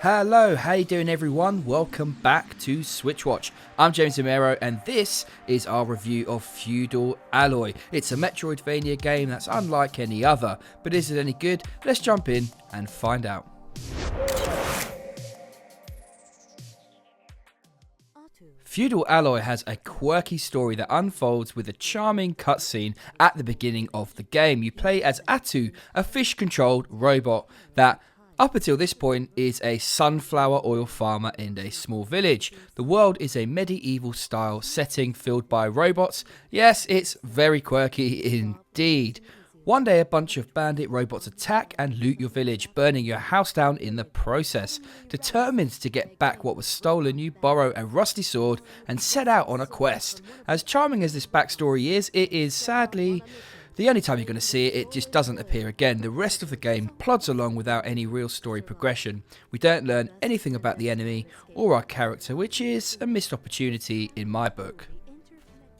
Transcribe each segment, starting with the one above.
Hello, how you doing everyone? Welcome back to Switchwatch. I'm James Romero and this is our review of Feudal Alloy. It's a Metroidvania game that's unlike any other, but is it any good? Let's jump in and find out. Feudal Alloy has a quirky story that unfolds with a charming cutscene at the beginning of the game. You play as Atu, a fish-controlled robot that up until this point is a sunflower oil farmer in a small village. The world is a medieval style setting filled by robots. Yes, it's very quirky indeed. One day a bunch of bandit robots attack and loot your village, burning your house down in the process. Determined to get back what was stolen, you borrow a rusty sword and set out on a quest. As charming as this backstory is, it is sadly the only time you're going to see it. It just doesn't appear again. The rest of the game plods along without any real story progression. We don't learn anything about the enemy or our character, which is a missed opportunity in my book.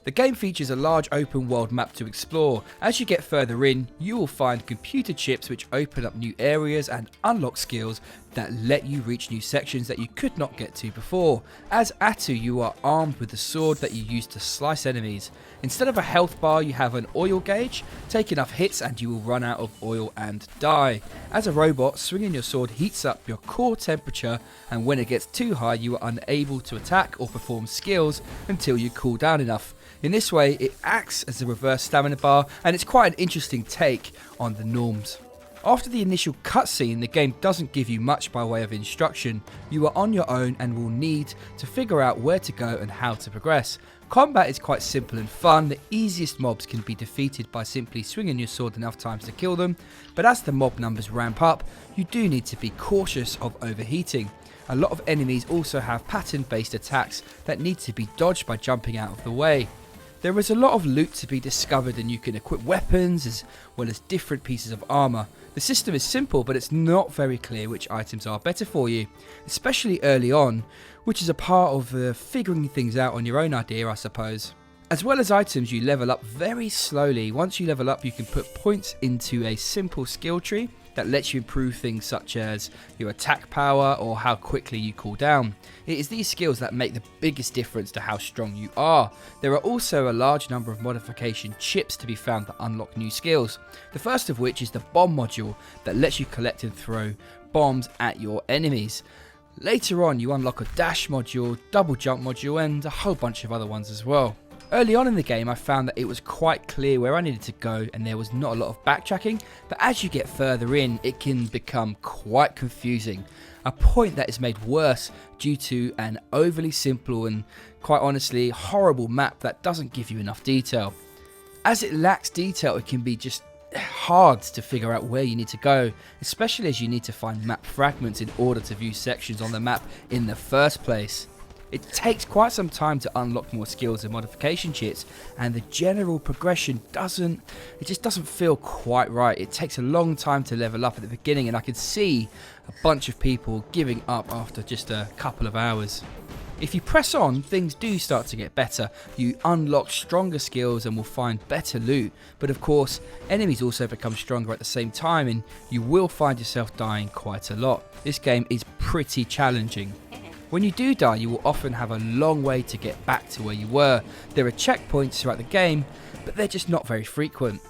The game features a large open world map to explore. As you get further in, you will find computer chips which open up new areas and unlock skills that let you reach new sections that you could not get to before. As Atu, you are armed with the sword that you use to slice enemies. Instead of a health bar, you have an oil gauge. Take enough hits and you will run out of oil and die. As a robot, swinging your sword heats up your core temperature, and when it gets too high, you are unable to attack or perform skills until you cool down enough. In this way, it acts as a reverse stamina bar, and it's quite an interesting take on the norms. After the initial cutscene, the game doesn't give you much by way of instruction. You are on your own and will need to figure out where to go and how to progress. Combat is quite simple and fun. The easiest mobs can be defeated by simply swinging your sword enough times to kill them, but as the mob numbers ramp up, you do need to be cautious of overheating. A lot of enemies also have pattern-based attacks that need to be dodged by jumping out of the way. There is a lot of loot to be discovered, and you can equip weapons as well as different pieces of armour. The system is simple, but it's not very clear which items are better for you, especially early on, which is a part of figuring things out on your own idea, I suppose. As well as items, you level up very slowly. Once you level up, you can put points into a simple skill tree that lets you improve things such as your attack power or how quickly you cool down. It is these skills that make the biggest difference to how strong you are. There are also a large number of modification chips to be found that unlock new skills. The first of which is the bomb module that lets you collect and throw bombs at your enemies. Later on, you unlock a dash module, double jump module, and a whole bunch of other ones as well. Early on in the game, I found that it was quite clear where I needed to go and there was not a lot of backtracking, but as you get further in, it can become quite confusing. A point that is made worse due to an overly simple and, quite honestly, horrible map that doesn't give you enough detail. As it lacks detail, it can be just hard to figure out where you need to go, especially as you need to find map fragments in order to view sections on the map in the first place. It takes quite some time to unlock more skills and modification chips, and the general progression doesn't feel quite right. It takes a long time to level up at the beginning, and I could see a bunch of people giving up after just a couple of hours. If you press on, things do start to get better. You unlock stronger skills and will find better loot, but of course, enemies also become stronger at the same time, and you will find yourself dying quite a lot. This game is pretty challenging. When you do die, you will often have a long way to get back to where you were. There are checkpoints throughout the game, but they're just not very frequent.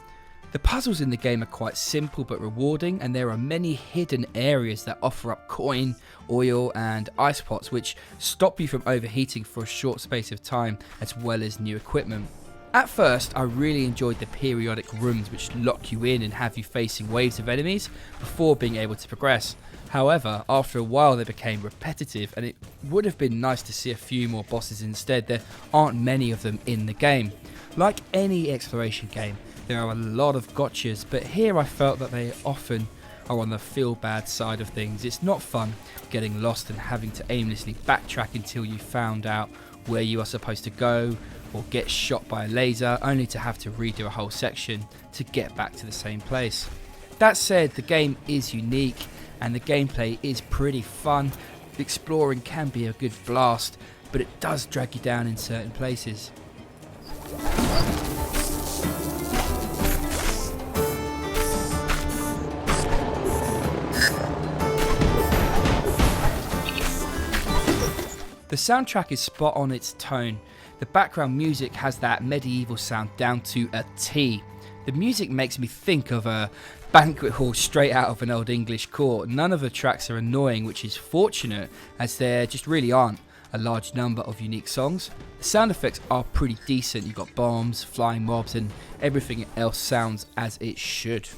The puzzles in the game are quite simple but rewarding, and there are many hidden areas that offer up coin, oil and ice pots which stop you from overheating for a short space of time, as well as new equipment. At first, I really enjoyed the periodic rooms which lock you in and have you facing waves of enemies before being able to progress. However, after a while they became repetitive, and it would have been nice to see a few more bosses instead. There aren't many of them in the game. Like any exploration game, there are a lot of gotchas, but here I felt that they often are on the feel bad side of things. It's not fun getting lost and having to aimlessly backtrack until you found out where you are supposed to go, or get shot by a laser only to have to redo a whole section to get back to the same place. That said, the game is unique and the gameplay is pretty fun. Exploring can be a good blast, but it does drag you down in certain places. The soundtrack is spot on its tone. The background music has that medieval sound down to a T. The music makes me think of a banquet hall straight out of an old English court. None of the tracks are annoying, which is fortunate as there just really aren't a large number of unique songs. The sound effects are pretty decent. You've got bombs, flying mobs, and everything else sounds as it should.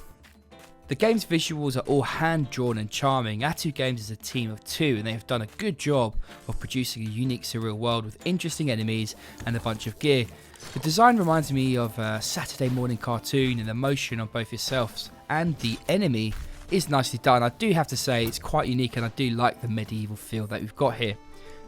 The game's visuals are all hand-drawn and charming. Atu Games is a team of 2 and they have done a good job of producing a unique surreal world with interesting enemies and a bunch of gear. The design reminds me of a Saturday morning cartoon and the motion on both yourselves and the enemy is nicely done. I do have to say it's quite unique and I do like the medieval feel that we've got here.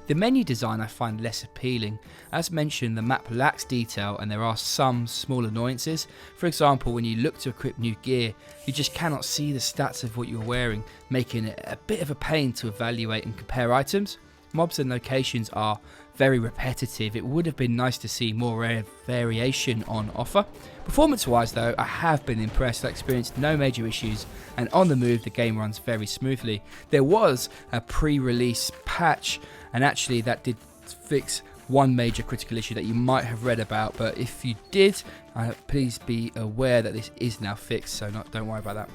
The menu design I find less appealing. As mentioned, the map lacks detail and there are some small annoyances. For example, when you look to equip new gear, you just cannot see the stats of what you're wearing, making it a bit of a pain to evaluate and compare items. Mobs and locations are very repetitive. It would have been nice to see more variation on offer. Performance wise though, I have been impressed. I experienced no major issues and on the move the game runs very smoothly. There was a pre-release patch and actually that did fix one major critical issue that you might have read about, but if you did, please be aware that this is now fixed, so don't worry about that.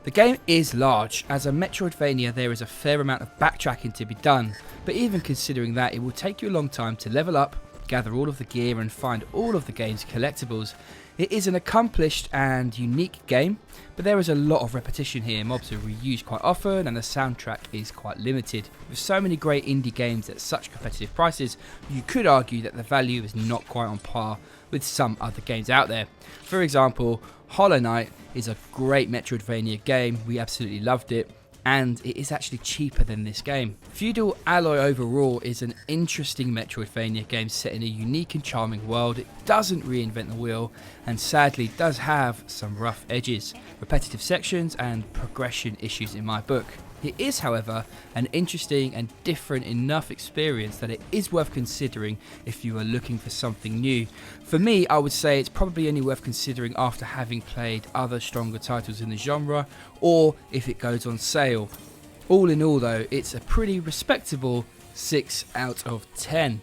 The game is large. As a Metroidvania there is a fair amount of backtracking to be done, but even considering that, it will take you a long time to level up, gather all of the gear and find all of the game's collectibles. It is an accomplished and unique game, but there is a lot of repetition here. Mobs are reused quite often and the soundtrack is quite limited. With so many great indie games at such competitive prices, you could argue that the value is not quite on par with some other games out there. For example, Hollow Knight is a great Metroidvania game, we absolutely loved it, and it is actually cheaper than this game. Feudal Alloy overall is an interesting Metroidvania game set in a unique and charming world. It doesn't reinvent the wheel and sadly does have some rough edges, repetitive sections and progression issues in my book. It is, however, an interesting and different enough experience that it is worth considering if you are looking for something new. For me, I would say it's probably only worth considering after having played other stronger titles in the genre, or if it goes on sale. All in all though, it's a pretty respectable 6 out of 10.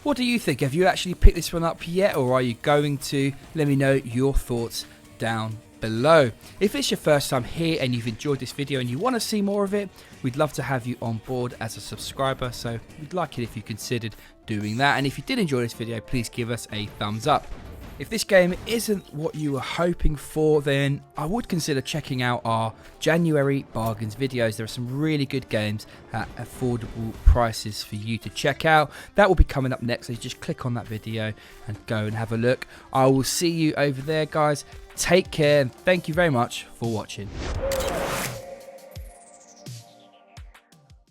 What do you think? Have you actually picked this one up yet, or are you going to? Let me know your thoughts down below. If it's your first time here and you've enjoyed this video and you want to see more of it, we'd love to have you on board as a subscriber, so we'd like it if you considered doing that. And if you did enjoy this video, please give us a thumbs up. If this game isn't what you were hoping for, then I would consider checking out our January bargains videos. There are some really good games at affordable prices for you to check out. That will be coming up next, so just click on that video and go and have a look. I will see you over there, guys. Take care and thank you very much for watching.